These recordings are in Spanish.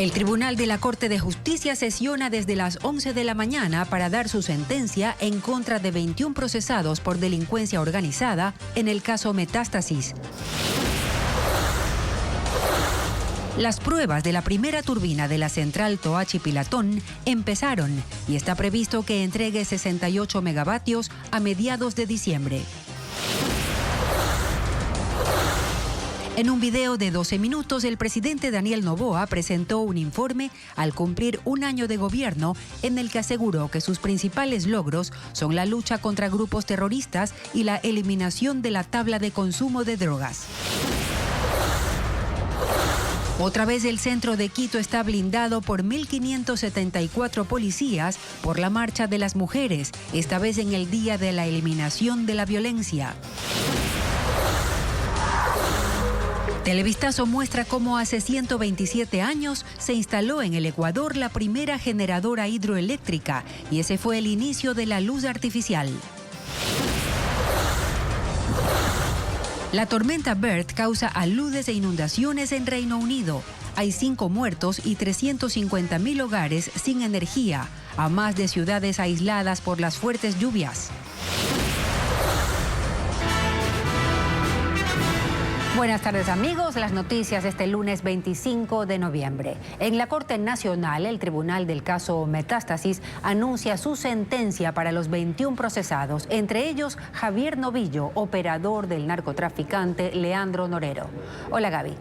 El Tribunal de la Corte de Justicia sesiona desde las 11 de la mañana para dar su sentencia en contra de 21 procesados por delincuencia organizada en el caso Metástasis. Las pruebas de la primera turbina de la central Toachi Pilatón empezaron y está previsto que entregue 68 megavatios a mediados de diciembre. En un video de 12 minutos, el presidente Daniel Noboa presentó un informe al cumplir un año de gobierno en el que aseguró que sus principales logros son la lucha contra grupos terroristas y la eliminación de la tabla de consumo de drogas. Otra vez el centro de Quito está blindado por 1.574 policías por la Marcha de las Mujeres, esta vez en el Día de la Eliminación de la Violencia. Televistazo muestra cómo hace 127 años se instaló en el Ecuador la primera generadora hidroeléctrica y ese fue el inicio de la luz artificial. La tormenta Bert causa aludes e inundaciones en Reino Unido. Hay 5 muertos y 350.000 hogares sin energía, a más de ciudades aisladas por las fuertes lluvias. Buenas tardes amigos, las noticias este lunes 25 de noviembre. En la Corte Nacional, el Tribunal del caso Metástasis anuncia su sentencia para los 21 procesados, entre ellos Javier Novillo, operador del narcotraficante Leandro Norero. Hola Gaby.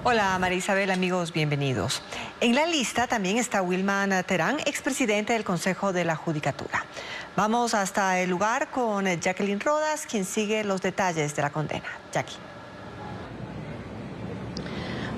Hola María Isabel, amigos, bienvenidos. En la lista también está Wilman Terán, expresidente del Consejo de la Judicatura. Vamos hasta el lugar con Jacqueline Rodas, quien sigue los detalles de la condena. Jackie.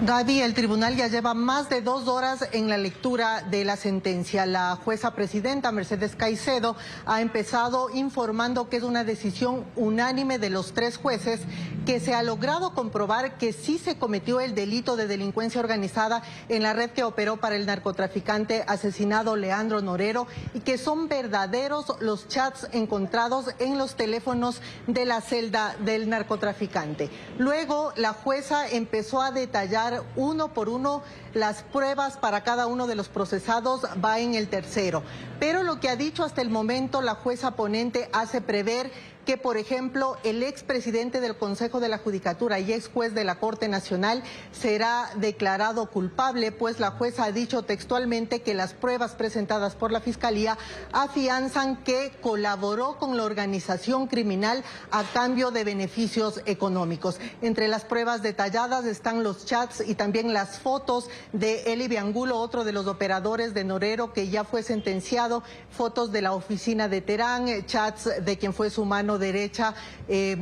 Gaby, el tribunal ya lleva más de 2 horas en la lectura de la sentencia. La jueza presidenta Mercedes Caicedo ha empezado informando que es una decisión unánime de los 3 jueces, que se ha logrado comprobar que sí se cometió el delito de delincuencia organizada en la red que operó para el narcotraficante asesinado Leandro Norero y que son verdaderos los chats encontrados en los teléfonos de la celda del narcotraficante. Luego, la jueza empezó a detallar uno por uno las pruebas para cada uno de los procesados, va en el tercero. Pero lo que ha dicho hasta el momento la jueza ponente hace prever que, por ejemplo, el expresidente del Consejo de la Judicatura y ex juez de la Corte Nacional será declarado culpable, pues la jueza ha dicho textualmente que las pruebas presentadas por la Fiscalía afianzan que colaboró con la organización criminal a cambio de beneficios económicos. Entre las pruebas detalladas están los chats y también las fotos de Eli Biangulo, otro de los operadores de Norero que ya fue sentenciado, fotos de la oficina de Terán, chats de quien fue su mano derecha,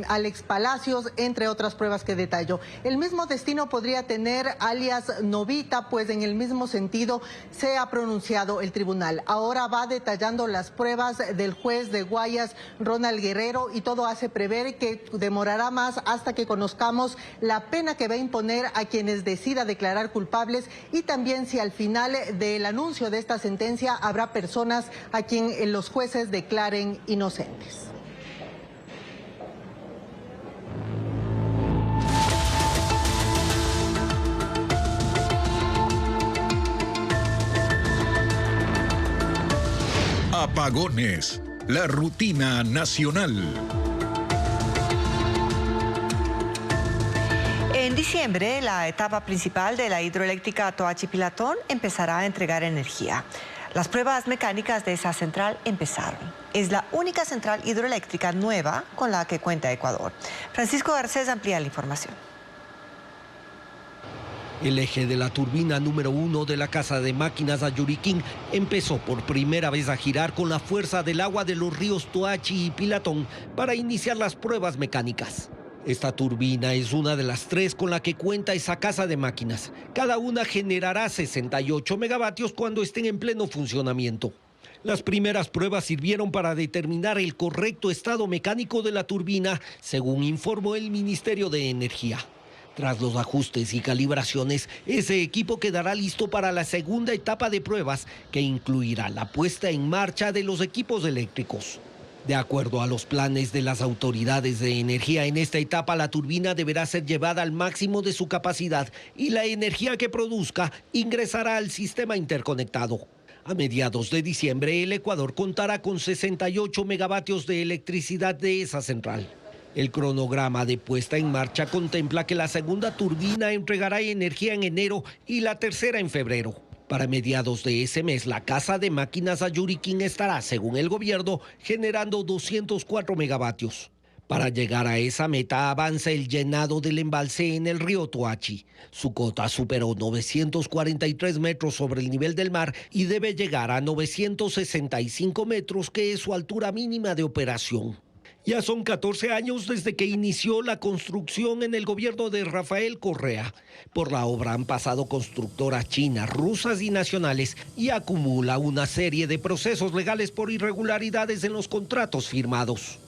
Alex Palacios, entre otras pruebas que detalló. El mismo destino podría tener alias Novita, pues en el mismo sentido se ha pronunciado el tribunal. Ahora va detallando las pruebas del juez de Guayas, Ronald Guerrero, y todo hace prever que demorará más hasta que conozcamos la pena que va a imponer a quienes decida declarar culpables y también si al final del anuncio de esta sentencia habrá personas a quien los jueces declaren inocentes. Apagones, la rutina nacional. En diciembre, la etapa principal de la hidroeléctrica Toachi Pilatón empezará a entregar energía. Las pruebas mecánicas de esa central empezaron. Es la única central hidroeléctrica nueva con la que cuenta Ecuador. Francisco Garcés amplía la información. El eje de la turbina número 1 de la casa de máquinas Ayuriquín empezó por primera vez a girar con la fuerza del agua de los ríos Toachi y Pilatón para iniciar las pruebas mecánicas. Esta turbina es una de las 3 con la que cuenta esa casa de máquinas. Cada una generará 68 megavatios cuando estén en pleno funcionamiento. Las primeras pruebas sirvieron para determinar el correcto estado mecánico de la turbina, según informó el Ministerio de Energía. Tras los ajustes y calibraciones, ese equipo quedará listo para la segunda etapa de pruebas, que incluirá la puesta en marcha de los equipos eléctricos. De acuerdo a los planes de las autoridades de energía, en esta etapa la turbina deberá ser llevada al máximo de su capacidad y la energía que produzca ingresará al sistema interconectado. A mediados de diciembre, el Ecuador contará con 68 megavatios de electricidad de esa central. El cronograma de puesta en marcha contempla que la segunda turbina entregará energía en enero y la tercera en febrero. Para mediados de ese mes, la casa de máquinas Ayuriquín estará, según el gobierno, generando 204 megavatios. Para llegar a esa meta avanza el llenado del embalse en el río Toachi. Su cota superó 943 metros sobre el nivel del mar y debe llegar a 965 metros, que es su altura mínima de operación. Ya son 14 años desde que inició la construcción en el gobierno de Rafael Correa. Por la obra han pasado constructoras chinas, rusas y nacionales y acumula una serie de procesos legales por irregularidades en los contratos firmados.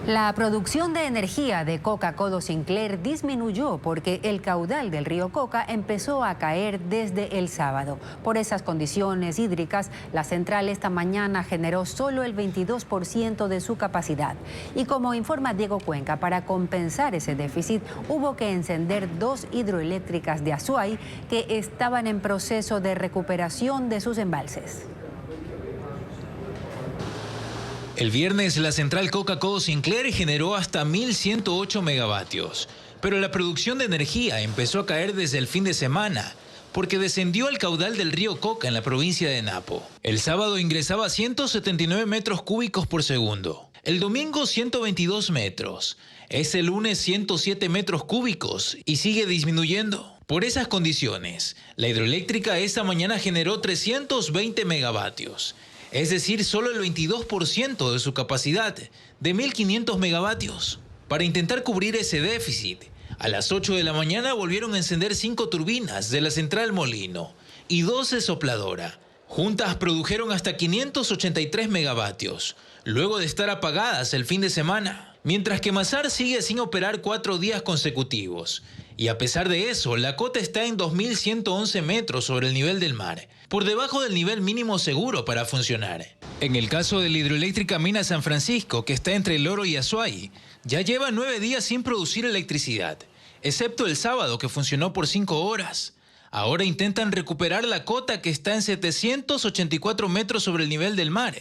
La producción de energía de Coca-Cola Sinclair disminuyó porque el caudal del río Coca empezó a caer desde el sábado. Por esas condiciones hídricas, la central esta mañana generó solo el 22% de su capacidad. Y como informa Diego Cuenca, para compensar ese déficit hubo que encender 2 hidroeléctricas de Azuay que estaban en proceso de recuperación de sus embalses. El viernes, la central Coca-Cola Sinclair generó hasta 1.108 megavatios, pero la producción de energía empezó a caer desde el fin de semana, porque descendió el caudal del río Coca en la provincia de Napo. El sábado ingresaba 179 metros cúbicos por segundo, el domingo 122 metros, este lunes 107 metros cúbicos y sigue disminuyendo. Por esas condiciones, la hidroeléctrica esta mañana generó 320 megavatios. Es decir, solo el 22% de su capacidad, de 1.500 megavatios. Para intentar cubrir ese déficit, a las 8 de la mañana volvieron a encender 5 turbinas de la central Molino y 12 sopladoras. Juntas produjeron hasta 583 megavatios, luego de estar apagadas el fin de semana. Mientras que Mazar sigue sin operar 4 días consecutivos. Y a pesar de eso, la cota está en 2.111 metros sobre el nivel del mar, por debajo del nivel mínimo seguro para funcionar. En el caso de la hidroeléctrica Mina San Francisco, que está entre El Oro y Azuay, ya lleva 9 días sin producir electricidad, excepto el sábado que funcionó por 5 horas. Ahora intentan recuperar la cota que está en 784 metros sobre el nivel del mar,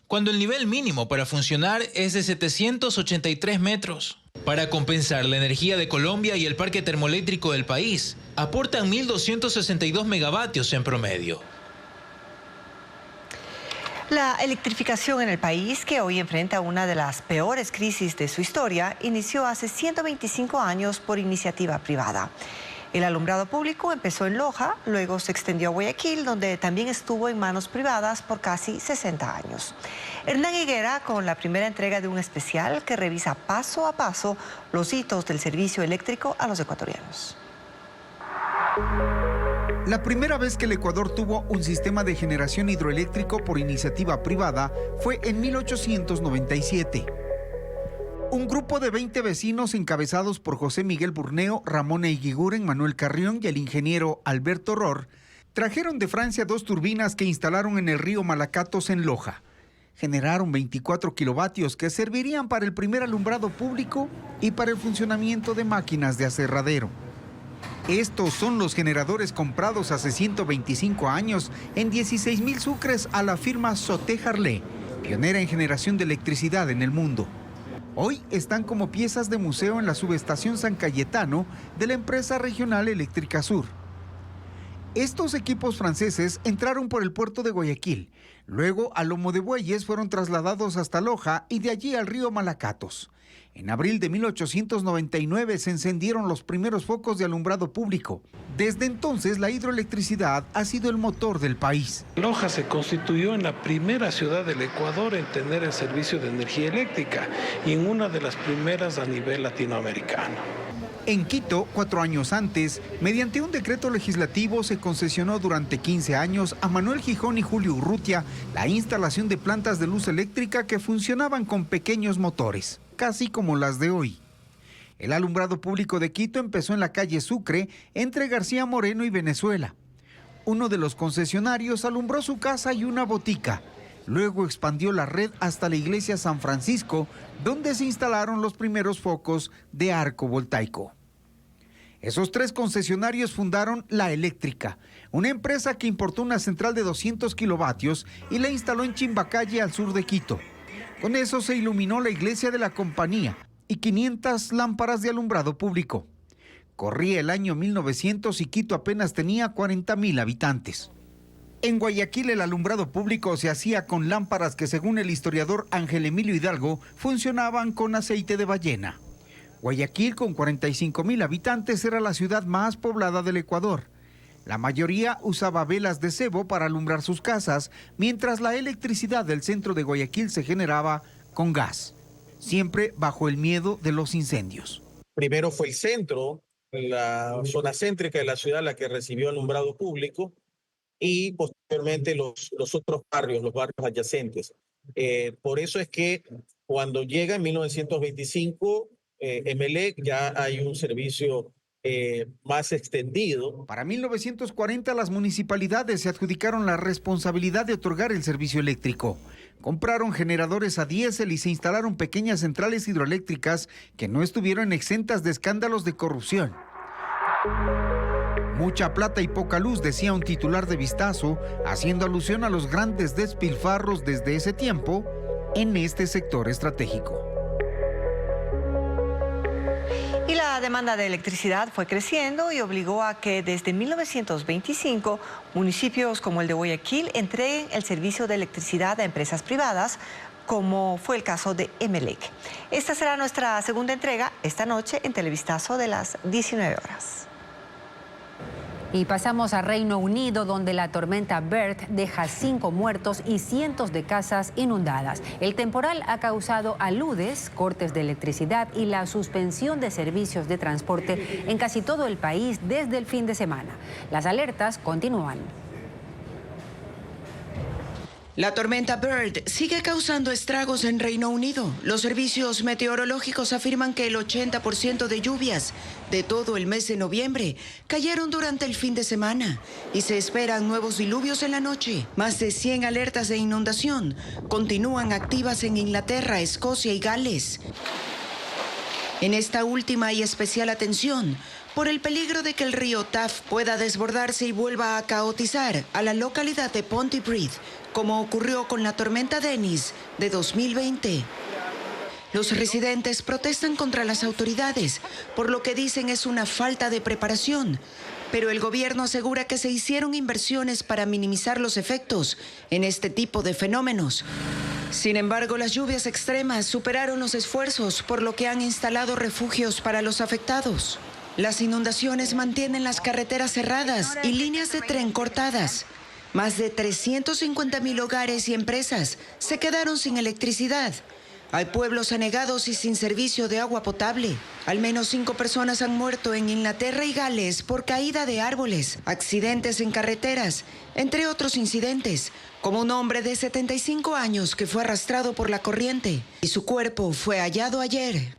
cuando el nivel mínimo para funcionar es de 783 metros. Para compensar, la energía de Colombia y el parque termoeléctrico del país aportan 1.262 megavatios en promedio. La electrificación en el país, que hoy enfrenta una de las peores crisis de su historia, inició hace 125 años por iniciativa privada. El alumbrado público empezó en Loja, luego se extendió a Guayaquil, donde también estuvo en manos privadas por casi 60 años. Hernán Higuera con la primera entrega de un especial que revisa paso a paso los hitos del servicio eléctrico a los ecuatorianos. La primera vez que el Ecuador tuvo un sistema de generación hidroeléctrico por iniciativa privada fue en 1897. Un grupo de 20 vecinos encabezados por José Miguel Burneo, Ramón Eguiguren, Manuel Carrión y el ingeniero Alberto Ror, trajeron de Francia 2 turbinas que instalaron en el río Malacatos en Loja. Generaron 24 kilovatios que servirían para el primer alumbrado público y para el funcionamiento de máquinas de aserradero. Estos son los generadores comprados hace 125 años en 16,000 sucres a la firma Soté Harlé, pionera en generación de electricidad en el mundo. Hoy están como piezas de museo en la subestación San Cayetano de la empresa regional Eléctrica Sur. Estos equipos franceses entraron por el puerto de Guayaquil, luego a Lomo de Bueyes fueron trasladados hasta Loja y de allí al río Malacatos. En abril de 1899 se encendieron los primeros focos de alumbrado público. Desde entonces la hidroelectricidad ha sido el motor del país. Loja se constituyó en la primera ciudad del Ecuador en tener el servicio de energía eléctrica y en una de las primeras a nivel latinoamericano. En Quito, 4 años antes, mediante un decreto legislativo se concesionó durante 15 años a Manuel Gijón y Julio Urrutia la instalación de plantas de luz eléctrica que funcionaban con pequeños motores, casi como las de hoy. El alumbrado público de Quito empezó en la calle Sucre, entre García Moreno y Venezuela. Uno de los concesionarios alumbró su casa y una botica. Luego expandió la red hasta la iglesia San Francisco, donde se instalaron los primeros focos de arco voltaico. Esos 3 concesionarios fundaron La Eléctrica, una empresa que importó una central de 200 kilovatios y la instaló en Chimbacalle, al sur de Quito. Con eso se iluminó la iglesia de la compañía y 500 lámparas de alumbrado público. Corría el año 1900 y Quito apenas tenía 40,000 habitantes. En Guayaquil el alumbrado público se hacía con lámparas que, según el historiador Ángel Emilio Hidalgo, funcionaban con aceite de ballena. Guayaquil, con 45,000 habitantes, era la ciudad más poblada del Ecuador. La mayoría usaba velas de cebo para alumbrar sus casas, mientras la electricidad del centro de Guayaquil se generaba con gas, siempre bajo el miedo de los incendios. Primero fue el centro, la zona céntrica de la ciudad, la que recibió alumbrado público, y posteriormente los otros barrios, los barrios adyacentes. Por eso es que cuando llega en 1925, Emelec, ya hay un servicio más extendido. Para 1940 las municipalidades se adjudicaron la responsabilidad de otorgar el servicio eléctrico. Compraron generadores a diésel y se instalaron pequeñas centrales hidroeléctricas que no estuvieron exentas de escándalos de corrupción. Mucha plata y poca luz, decía un titular de Vistazo, haciendo alusión a los grandes despilfarros desde ese tiempo en este sector estratégico. Y la demanda de electricidad fue creciendo y obligó a que desde 1925 municipios como el de Guayaquil entreguen el servicio de electricidad a empresas privadas, como fue el caso de Emelec. Esta será nuestra segunda entrega esta noche en Televistazo de las 19 horas. Y pasamos a Reino Unido, donde la tormenta Bert deja 5 muertos y cientos de casas inundadas. El temporal ha causado aludes, cortes de electricidad y la suspensión de servicios de transporte en casi todo el país desde el fin de semana. Las alertas continúan. La tormenta Bert sigue causando estragos en Reino Unido. Los servicios meteorológicos afirman que el 80% de lluvias de todo el mes de noviembre cayeron durante el fin de semana y se esperan nuevos diluvios en la noche. Más de 100 alertas de inundación continúan activas en Inglaterra, Escocia y Gales. En esta última hay especial atención por el peligro de que el río Taff pueda desbordarse y vuelva a caotizar a la localidad de Pontypridd, como ocurrió con la tormenta Dennis de 2020. Los residentes protestan contra las autoridades, por lo que dicen es una falta de preparación, pero el gobierno asegura que se hicieron inversiones para minimizar los efectos en este tipo de fenómenos. Sin embargo, las lluvias extremas superaron los esfuerzos, por lo que han instalado refugios para los afectados. Las inundaciones mantienen las carreteras cerradas y líneas de tren cortadas. Más de 350,000 hogares y empresas se quedaron sin electricidad. Hay pueblos anegados y sin servicio de agua potable. Al menos 5 personas han muerto en Inglaterra y Gales por caída de árboles, accidentes en carreteras, entre otros incidentes, como un hombre de 75 años que fue arrastrado por la corriente y su cuerpo fue hallado ayer.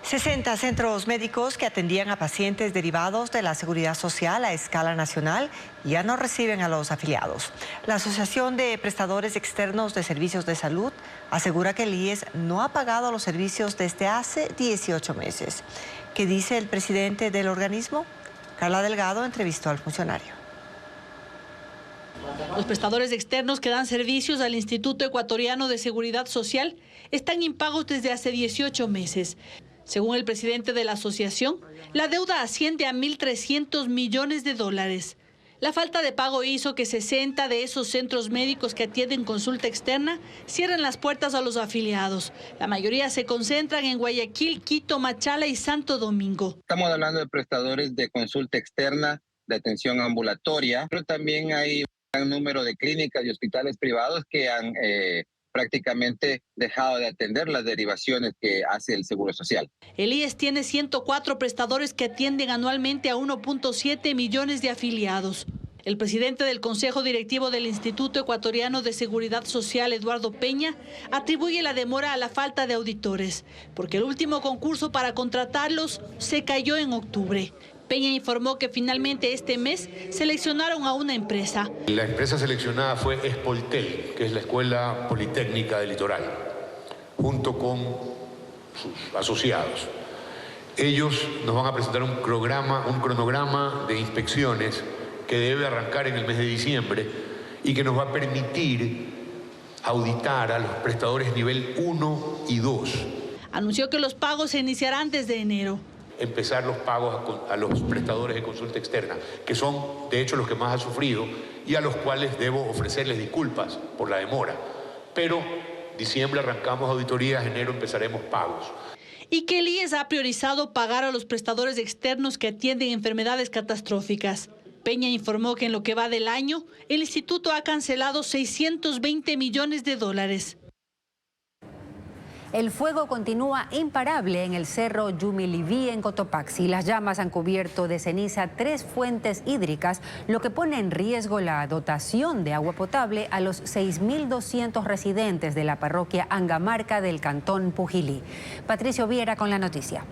60 centros médicos que atendían a pacientes derivados de la Seguridad Social a escala nacional ya no reciben a los afiliados. La Asociación de Prestadores Externos de Servicios de Salud asegura que el IES no ha pagado los servicios desde hace 18 meses. ¿Qué dice el presidente del organismo? Carla Delgado entrevistó al funcionario. Los prestadores externos que dan servicios al Instituto Ecuatoriano de Seguridad Social están impagos desde hace 18 meses. Según el presidente de la asociación, la deuda asciende a $1.300 millones. La falta de pago hizo que 60 de esos centros médicos que atienden consulta externa cierren las puertas a los afiliados. La mayoría se concentran en Guayaquil, Quito, Machala y Santo Domingo. Estamos hablando de prestadores de consulta externa, de atención ambulatoria, pero también hay un gran número de clínicas y hospitales privados que han prácticamente dejado de atender las derivaciones que hace el Seguro Social. El IES tiene 104 prestadores que atienden anualmente a 1.7 millones de afiliados. El presidente del Consejo Directivo del Instituto Ecuatoriano de Seguridad Social, Eduardo Peña, atribuye la demora a la falta de auditores, porque el último concurso para contratarlos se cayó en octubre. Peña informó que finalmente este mes seleccionaron a una empresa. La empresa seleccionada fue Espoltel, que es la Escuela Politécnica del Litoral, junto con sus asociados. Ellos nos van a presentar un cronograma de inspecciones que debe arrancar en el mes de diciembre y que nos va a permitir auditar a los prestadores nivel 1 y 2. Anunció que los pagos se iniciarán desde enero. Empezar los pagos a los prestadores de consulta externa, que son de hecho los que más han sufrido y a los cuales debo ofrecerles disculpas por la demora. Pero diciembre arrancamos auditorías, enero empezaremos pagos. Y que el IES ha priorizado pagar a los prestadores externos que atienden enfermedades catastróficas. Peña informó que en lo que va del año, el instituto ha cancelado 620 millones de dólares. El fuego continúa imparable en el cerro Yumiliví en Cotopaxi. Las llamas han cubierto de ceniza 3 fuentes hídricas, lo que pone en riesgo la dotación de agua potable a los 6.200 residentes de la parroquia Angamarca del cantón Pujilí. Patricio Viera con la noticia.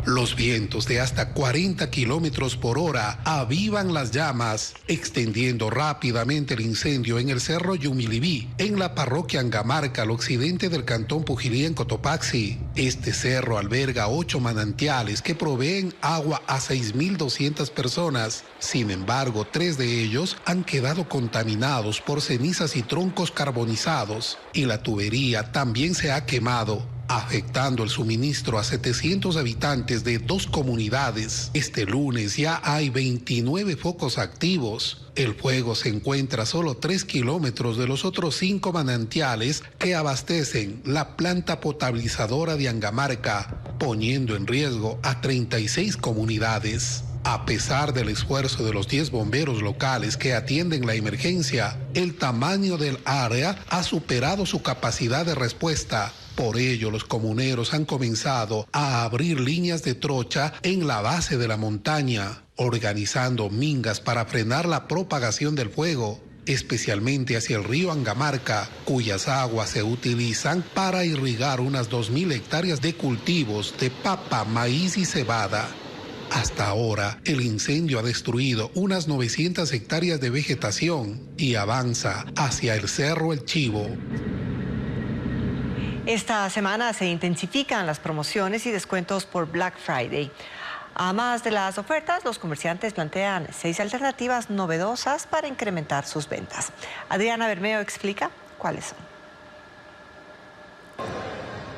Los vientos de hasta 40 kilómetros por hora avivan las llamas, extendiendo rápidamente el incendio en el cerro Yumiliví, en la parroquia Angamarca, al occidente del cantón Pujilí en Cotopaxi. Este cerro alberga 8 manantiales que proveen agua a 6.200 personas. Sin embargo, 3 de ellos han quedado contaminados por cenizas y troncos carbonizados, y la tubería también se ha quemado, afectando el suministro a 700 habitantes de 2 comunidades. Este lunes ya hay 29 focos activos. El fuego se encuentra a solo 3 kilómetros de los otros 5 manantiales que abastecen la planta potabilizadora de Angamarca, poniendo en riesgo a 36 comunidades. A pesar del esfuerzo de los 10 bomberos locales que atienden la emergencia, el tamaño del área ha superado su capacidad de respuesta. Por ello, los comuneros han comenzado a abrir líneas de trocha en la base de la montaña, organizando mingas para frenar la propagación del fuego, especialmente hacia el río Angamarca, cuyas aguas se utilizan para irrigar unas 2.000 hectáreas de cultivos de papa, maíz y cebada. Hasta ahora, el incendio ha destruido unas 900 hectáreas de vegetación y avanza hacia el Cerro El Chivo. Esta semana se intensifican las promociones y descuentos por Black Friday. Además de las ofertas, los comerciantes plantean 6 alternativas novedosas para incrementar sus ventas. Adriana Bermeo explica cuáles son.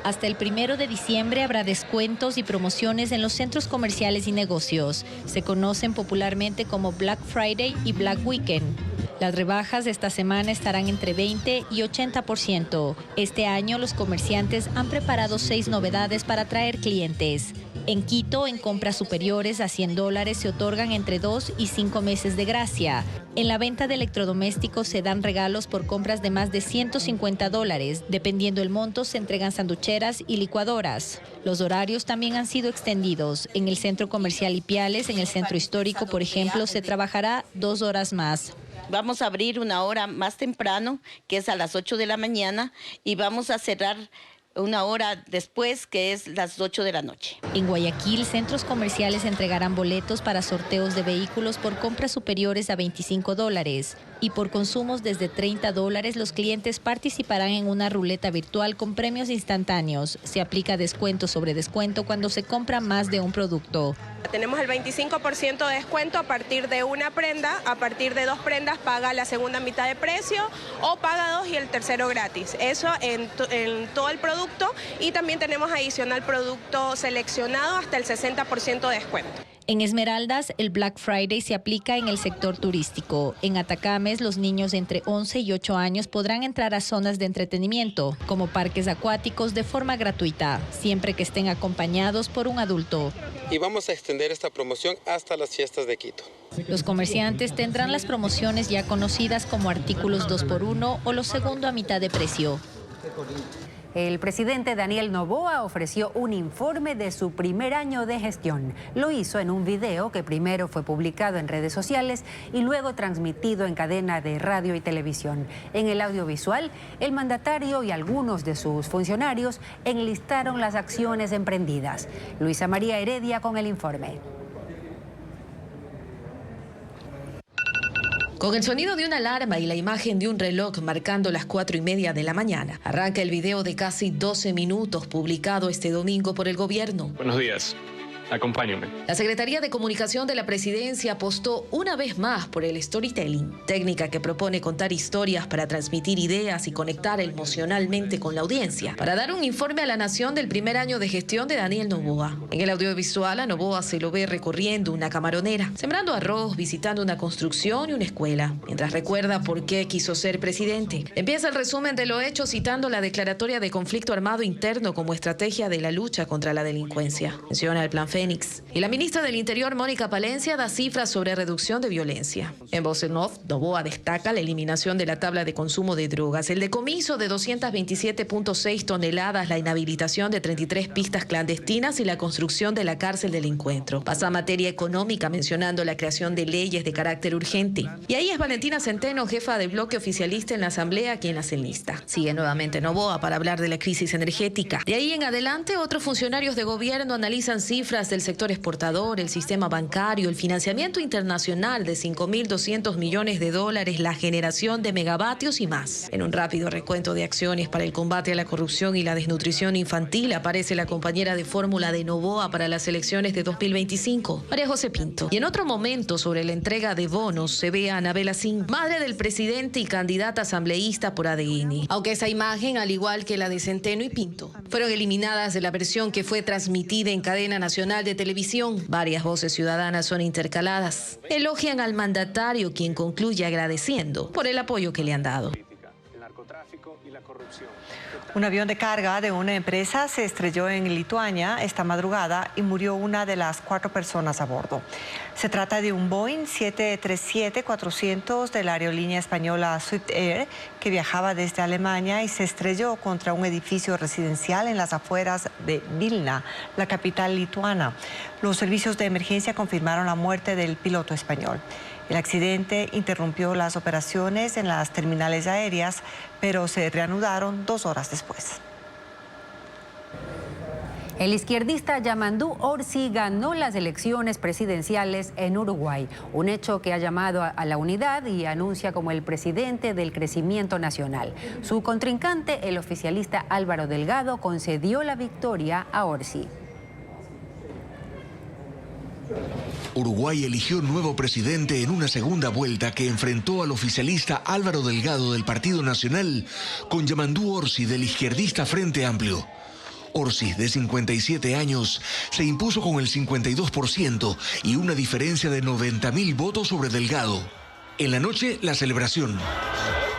Hasta el 1 de diciembre habrá descuentos y promociones en los centros comerciales y negocios. Se conocen popularmente como Black Friday y Black Weekend. Las rebajas de esta semana estarán entre 20 y 80%. Este año los comerciantes han preparado 6 novedades para atraer clientes. En Quito, en compras superiores a $100 se otorgan entre 2 y 5 meses de gracia. En la venta de electrodomésticos se dan regalos por compras de más de $150. Dependiendo el monto, se entregan sanducheras y licuadoras. Los horarios también han sido extendidos. En el centro comercial Ipiales, en el centro histórico, por ejemplo, se trabajará 2 horas más. Vamos a abrir una hora más temprano, que es a las 8 de la mañana, y vamos a cerrar una hora después, que es las 8 de la noche. En Guayaquil, centros comerciales entregarán boletos para sorteos de vehículos por compras superiores a $25 y por consumos desde $30, los clientes participarán en una ruleta virtual con premios instantáneos. Se aplica descuento sobre descuento cuando se compra más de un producto. Tenemos el 25% de descuento a partir de una prenda, a partir de 2 prendas paga la segunda mitad de precio o paga 2 y el tercero gratis. Eso en todo el producto, y también tenemos adicional producto seleccionado hasta el 60% de descuento. En Esmeraldas, el Black Friday se aplica en el sector turístico. En Atacames, los niños entre 11 y 8 años podrán entrar a zonas de entretenimiento, como parques acuáticos, de forma gratuita, siempre que estén acompañados por un adulto. Y vamos a extender esta promoción hasta las fiestas de Quito. Los comerciantes tendrán las promociones ya conocidas como artículos 2x1 o los segundo a mitad de precio. El presidente Daniel Noboa ofreció un informe de su primer año de gestión. Lo hizo en un video que primero fue publicado en redes sociales y luego transmitido en cadena de radio y televisión. En el audiovisual, el mandatario y algunos de sus funcionarios enlistaron las acciones emprendidas. Luisa María Heredia con el informe. Con el sonido de una alarma y la imagen de un reloj marcando las 4:30 de la mañana, arranca el video de casi 12 minutos publicado este domingo por el gobierno. Buenos días. Acompáñenme. La Secretaría de Comunicación de la Presidencia apostó una vez más por el storytelling, técnica que propone contar historias para transmitir ideas y conectar emocionalmente con la audiencia, para dar un informe a la nación del primer año de gestión de Daniel Noboa. En el audiovisual a Noboa se lo ve recorriendo una camaronera, sembrando arroz, visitando una construcción y una escuela, mientras recuerda por qué quiso ser presidente. Empieza el resumen de lo hecho citando la declaratoria de conflicto armado interno como estrategia de la lucha contra la delincuencia. Menciona el plan Fénix. Y la ministra del Interior, Mónica Palencia, da cifras sobre reducción de violencia. En voz en off, Noboa destaca la eliminación de la tabla de consumo de drogas, el decomiso de 227.6 toneladas, la inhabilitación de 33 pistas clandestinas y la construcción de la cárcel del encuentro. Pasa a materia económica mencionando la creación de leyes de carácter urgente. Y ahí es Valentina Centeno, jefa del bloque oficialista en la Asamblea, quien las enlista. Sigue nuevamente Noboa para hablar de la crisis energética. De ahí en adelante, otros funcionarios de gobierno analizan cifras del sector exportador, el sistema bancario, el financiamiento internacional de $5.200 millones, la generación de megavatios y más. En un rápido recuento de acciones para el combate a la corrupción y la desnutrición infantil aparece la compañera de fórmula de Noboa para las elecciones de 2025, María José Pinto. Y en otro momento, sobre la entrega de bonos, se ve a Anabela Singh, madre del presidente y candidata asambleísta por ADN. Aunque esa imagen, al igual que la de Centeno y Pinto, fueron eliminadas de la versión que fue transmitida en cadena nacional de televisión. Varias voces ciudadanas son intercaladas. Elogian al mandatario, quien concluye agradeciendo por el apoyo que le han dado. Un avión de carga de una empresa se estrelló en Lituania esta madrugada y murió una de las 4 personas a bordo. Se trata de un Boeing 737-400 de la aerolínea española Swift Air que viajaba desde Alemania y se estrelló contra un edificio residencial en las afueras de Vilna, la capital lituana. Los servicios de emergencia confirmaron la muerte del piloto español. El accidente interrumpió las operaciones en las terminales aéreas, pero se reanudaron 2 horas después. El izquierdista Yamandu Orsi ganó las elecciones presidenciales en Uruguay, un hecho que ha llamado a la unidad y anuncia como el presidente del crecimiento nacional. Su contrincante, el oficialista Álvaro Delgado, concedió la victoria a Orsi. Uruguay eligió nuevo presidente en una segunda vuelta que enfrentó al oficialista Álvaro Delgado del Partido Nacional con Yamandu Orsi del izquierdista Frente Amplio. Orsi, de 57 años, se impuso con el 52% y una diferencia de 90.000 votos sobre Delgado. En la noche, la celebración.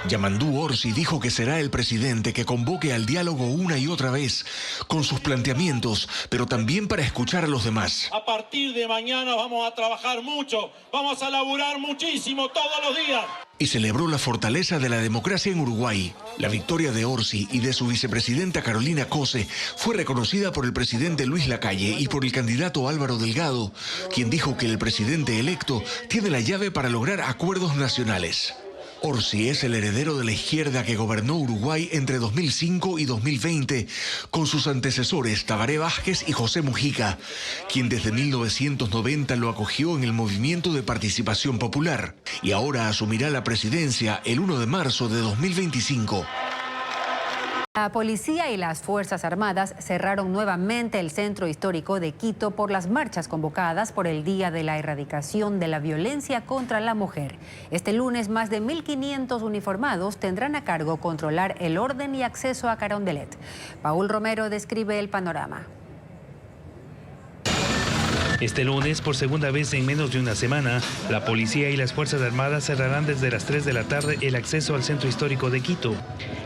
Yamandu Orsi dijo que será el presidente que convoque al diálogo una y otra vez con sus planteamientos, pero también para escuchar a los demás. A partir de mañana vamos a trabajar mucho, vamos a laburar muchísimo todos los días. Y celebró la fortaleza de la democracia en Uruguay. La victoria de Orsi y de su vicepresidenta Carolina Cose fue reconocida por el presidente Luis Lacalle y por el candidato Álvaro Delgado, quien dijo que el presidente electo tiene la llave para lograr acuerdos nacionales. Orsi es el heredero de la izquierda que gobernó Uruguay entre 2005 y 2020 con sus antecesores Tabaré Vázquez y José Mujica, quien desde 1990 lo acogió en el Movimiento de Participación Popular y ahora asumirá la presidencia el 1 de marzo de 2025. La policía y las Fuerzas Armadas cerraron nuevamente el centro histórico de Quito por las marchas convocadas por el Día de la Erradicación de la Violencia contra la Mujer. Este lunes, más de 1.500 uniformados tendrán a cargo controlar el orden y acceso a Carondelet. Paul Romero describe el panorama. Este lunes, por segunda vez en menos de una semana, la policía y las Fuerzas Armadas cerrarán desde las 3 de la tarde el acceso al centro histórico de Quito.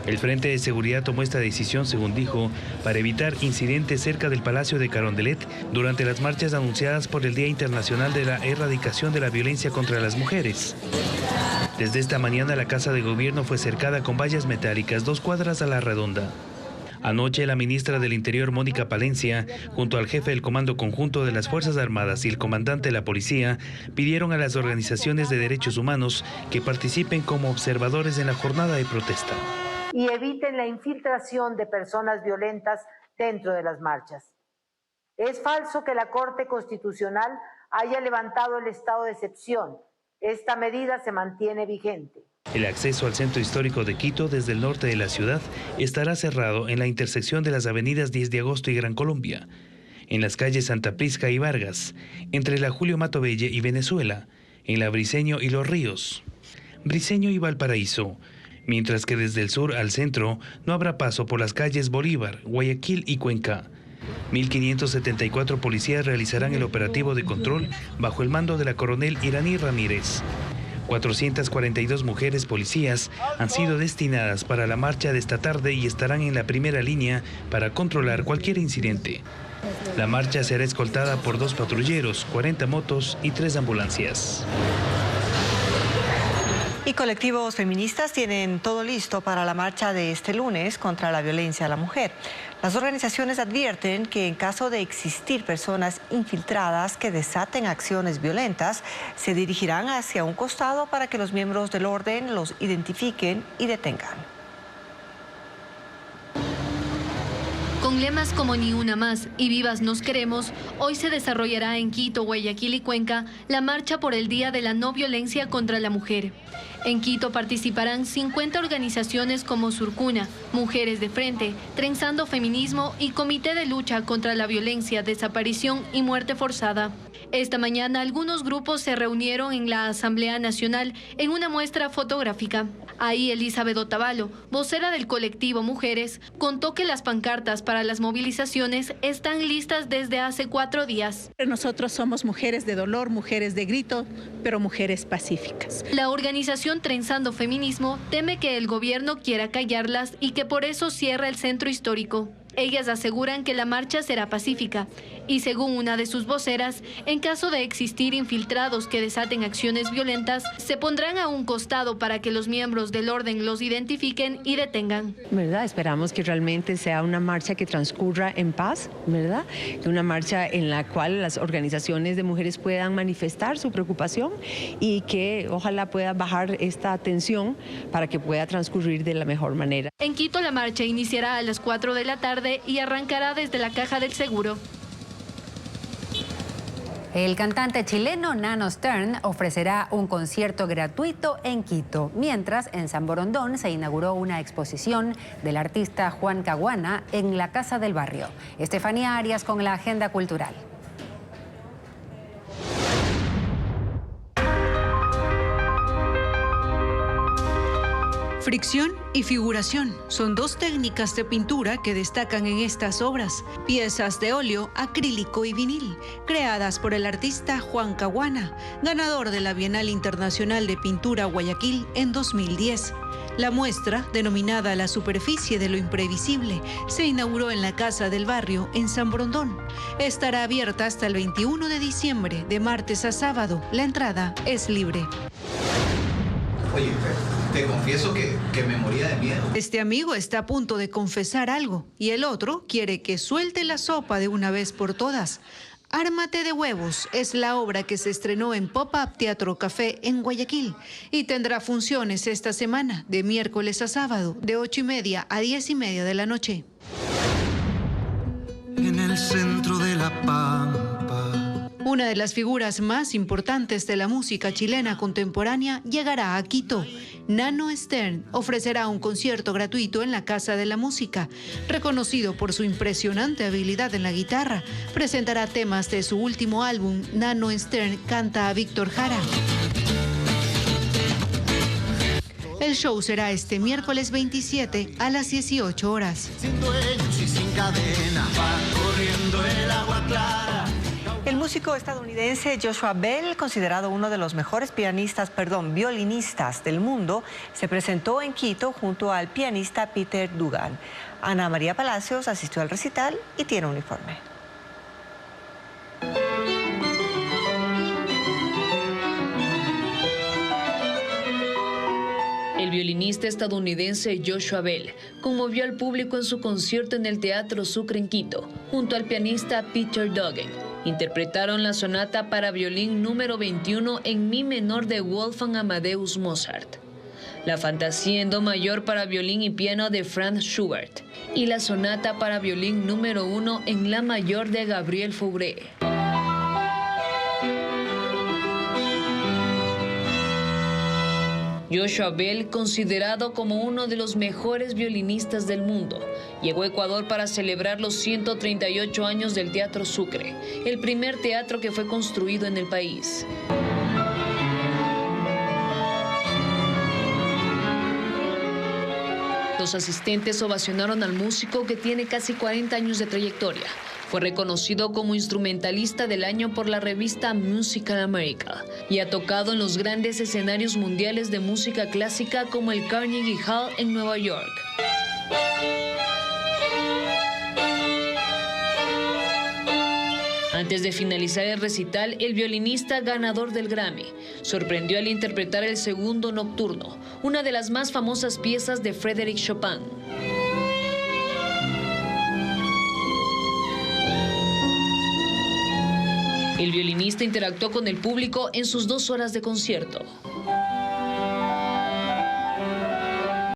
El Frente de Seguridad tomó esta decisión, según dijo, para evitar incidentes cerca del Palacio de Carondelet durante las marchas anunciadas por el Día Internacional de la Erradicación de la Violencia contra las Mujeres. Desde esta mañana la Casa de Gobierno fue cercada con vallas metálicas 2 cuadras a la redonda. Anoche, la ministra del Interior, Mónica Palencia, junto al jefe del Comando Conjunto de las Fuerzas Armadas y el comandante de la Policía, pidieron a las organizaciones de derechos humanos que participen como observadores en la jornada de protesta. Y eviten la infiltración de personas violentas dentro de las marchas. Es falso que la Corte Constitucional haya levantado el estado de excepción. Esta medida se mantiene vigente. El acceso al centro histórico de Quito desde el norte de la ciudad estará cerrado en la intersección de las avenidas 10 de agosto y Gran Colombia, en las calles Santa Prisca y Vargas, entre la Julio Mato Belle y Venezuela, en la Briceño y Los Ríos, Briceño y Valparaíso, mientras que desde el sur al centro no habrá paso por las calles Bolívar, Guayaquil y Cuenca. 1.574 policías realizarán el operativo de control bajo el mando de la coronel Iraní Ramírez. 442 mujeres policías han sido destinadas para la marcha de esta tarde y estarán en la primera línea para controlar cualquier incidente. La marcha será escoltada por 2 patrulleros, 40 motos y 3 ambulancias. Y colectivos feministas tienen todo listo para la marcha de este lunes contra la violencia a la mujer. Las organizaciones advierten que en caso de existir personas infiltradas que desaten acciones violentas, se dirigirán hacia un costado para que los miembros del orden los identifiquen y detengan. Con lemas como Ni una más y Vivas nos queremos, hoy se desarrollará en Quito, Guayaquil y Cuenca la marcha por el Día de la No Violencia contra la Mujer. En Quito participarán 50 organizaciones como Surcuna, Mujeres de Frente, Trenzando Feminismo y Comité de Lucha contra la Violencia, Desaparición y Muerte Forzada. Esta mañana algunos grupos se reunieron en la Asamblea Nacional en una muestra fotográfica. Ahí Elizabeth Otavalo, vocera del colectivo Mujeres, contó que las pancartas para las movilizaciones están listas desde hace 4 días. Nosotros somos mujeres de dolor, mujeres de grito, pero mujeres pacíficas. La organización Trenzando Feminismo teme que el gobierno quiera callarlas y que por eso cierra el centro histórico. Ellas aseguran que la marcha será pacífica y, según una de sus voceras, en caso de existir infiltrados que desaten acciones violentas, se pondrán a un costado para que los miembros del orden los identifiquen y detengan. ¿Verdad? Esperamos que realmente sea una marcha que transcurra en paz, ¿verdad? Una marcha en la cual las organizaciones de mujeres puedan manifestar su preocupación y que ojalá pueda bajar esta tensión para que pueda transcurrir de la mejor manera. En Quito la marcha iniciará a las 4 de la tarde y arrancará desde la Caja del Seguro. El cantante chileno Nano Stern ofrecerá un concierto gratuito en Quito, mientras en San Borondón se inauguró una exposición del artista Juan Caguana en la Casa del Barrio. Estefanía Arias con la agenda cultural. Fricción y figuración son 2 técnicas de pintura que destacan en estas obras, piezas de óleo, acrílico y vinil, creadas por el artista Juan Caguana, ganador de la Bienal Internacional de Pintura Guayaquil en 2010. La muestra, denominada La Superficie de lo Imprevisible, se inauguró en la Casa del Barrio en San Borondón. Estará abierta hasta el 21 de diciembre, de martes a sábado. La entrada es libre. Oye, te confieso que me moría de miedo. Este amigo está a punto de confesar algo y el otro quiere que suelte la sopa de una vez por todas. Ármate de huevos es la obra que se estrenó en Pop-Up Teatro Café en Guayaquil y tendrá funciones esta semana, de miércoles a sábado, de 8:30 a 10:30 de la noche. En el centro de la Pampa. Una de las figuras más importantes de la música chilena contemporánea llegará a Quito. Nano Stern ofrecerá un concierto gratuito en la Casa de la Música. Reconocido por su impresionante habilidad en la guitarra, presentará temas de su último álbum, Nano Stern canta a Víctor Jara. El show será este miércoles 27 a las 18 horas. Sin dueños y sin cadena, va corriendo el agua clara. El músico estadounidense Joshua Bell, considerado uno de los mejores violinistas del mundo, se presentó en Quito junto al pianista Peter Dugan. Ana María Palacios asistió al recital y tiene un informe. El violinista estadounidense Joshua Bell conmovió al público en su concierto en el Teatro Sucre en Quito, junto al pianista Peter Dogen. Interpretaron la sonata para violín número 21 en mi menor de Wolfgang Amadeus Mozart, la fantasía en do mayor para violín y piano de Franz Schubert y la sonata para violín número 1 en la mayor de Gabriel Fauré. Joshua Bell, considerado como uno de los mejores violinistas del mundo, llegó a Ecuador para celebrar los 138 años del Teatro Sucre, el primer teatro que fue construido en el país. Los asistentes ovacionaron al músico que tiene casi 40 años de trayectoria. Fue reconocido como instrumentalista del año por la revista Musical America y ha tocado en los grandes escenarios mundiales de música clásica como el Carnegie Hall en Nueva York. Antes de finalizar el recital, el violinista ganador del Grammy sorprendió al interpretar el Segundo Nocturno, una de las más famosas piezas de Frédéric Chopin. El violinista interactuó con el público en sus 2 horas de concierto.